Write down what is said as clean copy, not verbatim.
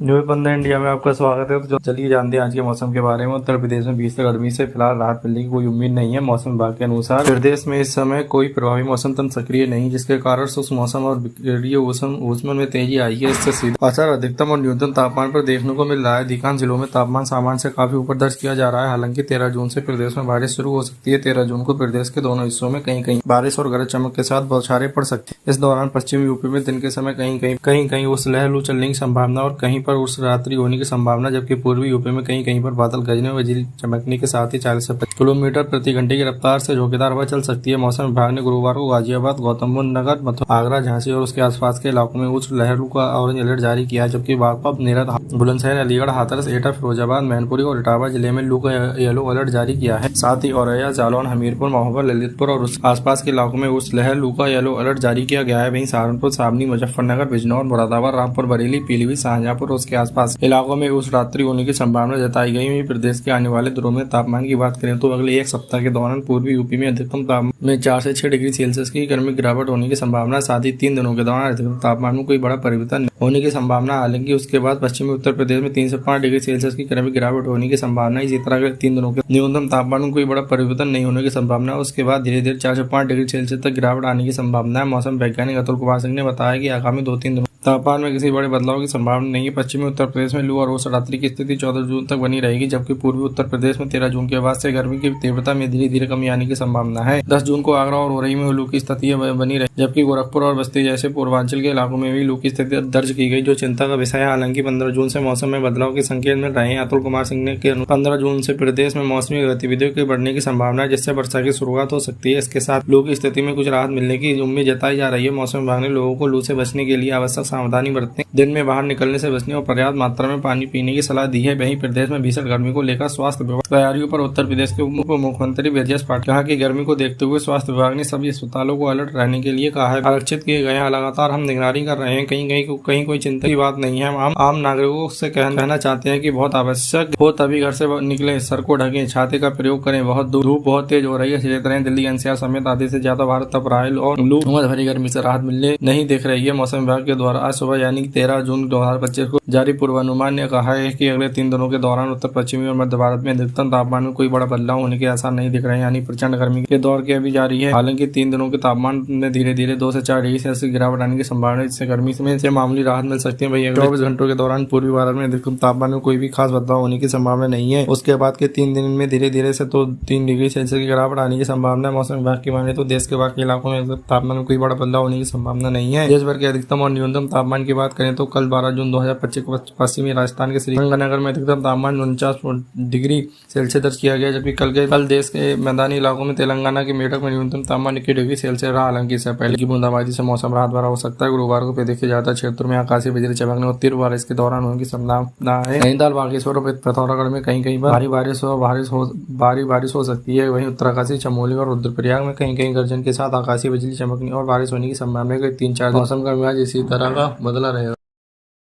News 15 India में आपका स्वागत है। तो चलिए जानते हैं आज के मौसम के बारे में। उत्तर प्रदेश में 20 तक गर्मी से फिलहाल राहत मिलने की कोई उम्मीद नहीं है। मौसम विभाग के अनुसार प्रदेश में इस समय कोई प्रभावी मौसम तंत्र सक्रिय नहीं, जिसके कारण शुष्क मौसम और विकिरणीय ऊष्मन में तेजी आई है। इससे सीधा असर अधिकतम और न्यूनतम तापमान पर देखने को मिल रहा है। अधिकांश जिलों में तापमान सामान्य से काफी ऊपर दर्ज किया जा रहा है। हालांकि 13 जून से प्रदेश में बारिश शुरू हो सकती है। 13 जून को प्रदेश के दोनों हिस्सों में कहीं कहीं बारिश और गरज चमक के साथ बौछारें पड़ सकती है। इस दौरान पश्चिमी यूपी में दिन के समय कहीं कहीं उष्णलहर लू चलने की संभावना और कहीं पर उस रात्रि होने की संभावना, जबकि पूर्वी यूपी में कहीं पर बादल गरजने और बिजली चमकने के साथ ही 40 से 50 किलोमीटर प्रति घंटे की रफ्तार से झोंकेदार हवा चल सकती है। मौसम विभाग ने गुरुवार को गाजियाबाद, गौतम बुद्ध नगर, मथुरा, आगरा, झांसी और उसके आसपास के इलाकों में उच्च लहर का ऑरेंज अलर्ट जारी किया है, जबकि बागपत, मेरठ, बुलंदशहर, अलीगढ़, हाथरस, एटा, फिरोजाबाद, मैनपुरी और इटावा जिले में लू का येलो अलर्ट जारी किया है। साथ ही औरैया, जालौन, हमीरपुर, महोबा, ललितपुर और उसके आसपास के इलाकों में उच्च लहर लू का येलो अलर्ट जारी किया गया है। वहीं सहारनपुर, सावनी, मुजफ्फरनगर, बिजनौर, मुरादाबाद, रामपुर, बरेली, पीलीभीत, शाहजहांपुर और उसके आसपास इलाकों में उस रात्रि होने की संभावना जताई गई है। प्रदेश के आने वाले दिनों में तापमान की बात करें तो अगले एक सप्ताह के दौरान पूर्वी यूपी में अधिकतम तापमान में 4 से 6 डिग्री सेल्सियस की गर्मी गिरावट होने की संभावना। साथ ही 3 दिनों के दौरान अधिकतम तापमान में कोई बड़ा परिवर्तन होने की संभावना। हालांकि उसके बाद पश्चिमी उत्तर प्रदेश में 3 से 5 डिग्री सेल्सियस की गर्मी गिरावट होने की संभावना। इसी तरह अगले 3 दिनों के न्यूनतम तापमान में कोई बड़ा परिवर्तन नहीं होने की संभावना। उसके बाद धीरे धीरे 4 से 5 डिग्री सेल्सियस तक गिरावट आने की संभावना है। मौसम वैज्ञानिक अतुल कुमार सिंह ने बताया कि आगामी 2-3 दिनों तापमान में किसी बड़े बदलाव की संभावना नहीं है। पश्चिमी उत्तर प्रदेश में लू और ओस रात्रि की स्थिति 14 जून तक बनी रहेगी, जबकि पूर्वी उत्तर प्रदेश में 13 जून के बाद से गर्मी की तीव्रता में धीरे धीरे कमी आने की संभावना है। 10 जून को आगरा और औरई में लू की स्थिति बनी रही, जबकि गोरखपुर और बस्ती जैसे पूर्वांचल के इलाकों में भी लू की स्थिति दर्ज की गई, जो चिंता का विषय है। हालांकि 15 जून से मौसम में बदलाव के संकेत मिल रहे हैं। अतुल कुमार सिंह ने 15 जून से प्रदेश में मौसमी गतिविधियों के बढ़ने की संभावना है, जिससे वर्षा की शुरुआत हो सकती है। इसके साथ लू की स्थिति में कुछ राहत मिलने की उम्मीद जताई जा रही है। मौसम विभाग ने लोगों को लू से बचने के लिए आवश्यक सावधानी बरतने, दिन में बाहर निकलने से बचने और पर्याप्त मात्रा में पानी पीने की सलाह दी है। वहीं प्रदेश में भीषण गर्मी को लेकर स्वास्थ्य विभाग तैयारियों पर उत्तर प्रदेश के उप मुख्यमंत्री ब्रजेश पाठक कहा कि गर्मी को देखते हुए स्वास्थ्य विभाग ने सभी अस्पतालों को अलर्ट रहने के लिए कहा है, आरक्षित किए गए हैं। लगातार हम निगरानी कर रहे हैं। कहीं कोई चिंता की बात नहीं है। हम आम नागरिकों से कहना चाहते हैं कि बहुत आवश्यक हो तभी घर से निकले, सर को ढकें, छाते का प्रयोग करें। धूप बहुत तेज हो रही है। सचेत रहें। दिल्ली, एनसीआर समेत आधे से ज्यादा भारत तप रहा है और लू उमस भरी गर्मी से राहत मिलने नहीं दिख रही है। मौसम विभाग के द्वारा आज सुबह यानी 13 जून 2025 को जारी पूर्वानुमान ने कहा है कि अगले 3 दिनों के दौरान उत्तर पश्चिमी और मध्य भारत में अधिकतम तापमान में कोई बड़ा बदलाव होने के आसार नहीं दिख रहे हैं, यानी प्रचंड गर्मी के दौर के अभी जारी है। हालांकि 3 दिनों के तापमान में धीरे धीरे 2 से 4 डिग्री सेल्सियस गिरावट आने की संभावना है, जिससे गर्मी से मामूली राहत मिल सकती है। वही अगले 24 घंटों के दौरान पूर्वी भारत में अधिकतम तापमान में कोई भी खास बदलाव होने की संभावना नहीं है। उसके बाद के 3 दिन में धीरे धीरे से 3 डिग्री सेल्सियस की गिरावट आने की संभावना है। मौसम विभाग की माने तो देश के बाकी इलाकों में तापमान में कोई बड़ा बदलाव होने की संभावना नहीं है। देश भर के अधिकतम और न्यूनतम तापमान की बात करें तो कल 12 जून 2025 को पश्चिमी राजस्थान के श्रीगंगानगर में अधिकतम तापमान 49 डिग्री सेल्सियस दर्ज किया गया, जबकि कल देश के मैदानी इलाकों में तेलंगाना के मेडक में न्यूनतम तापमान 21 डिग्री सेल्सियस रहा। हालांकि इससे पहले की बूंदाबांदी से मौसम राहत भरा हो सकता है। गुरुवार को देखे ज्यादा क्षेत्रों में आकाशीय बिजली चमकने और तीव्र बारिश के दौरान होने की संभावना है। नैनीताल, बागेश्वर और पिथौरागढ़ में कहीं भारी बारिश हो सकती है। वहीं उत्तरकाशी, चमोली और रुद्रप्रयाग में कहीं गर्जन के साथ आकाशीय बिजली चमकने और बारिश होने की संभावना है। 3-4 मौसम का मिजाज इसी तरह का बदला रहेगा।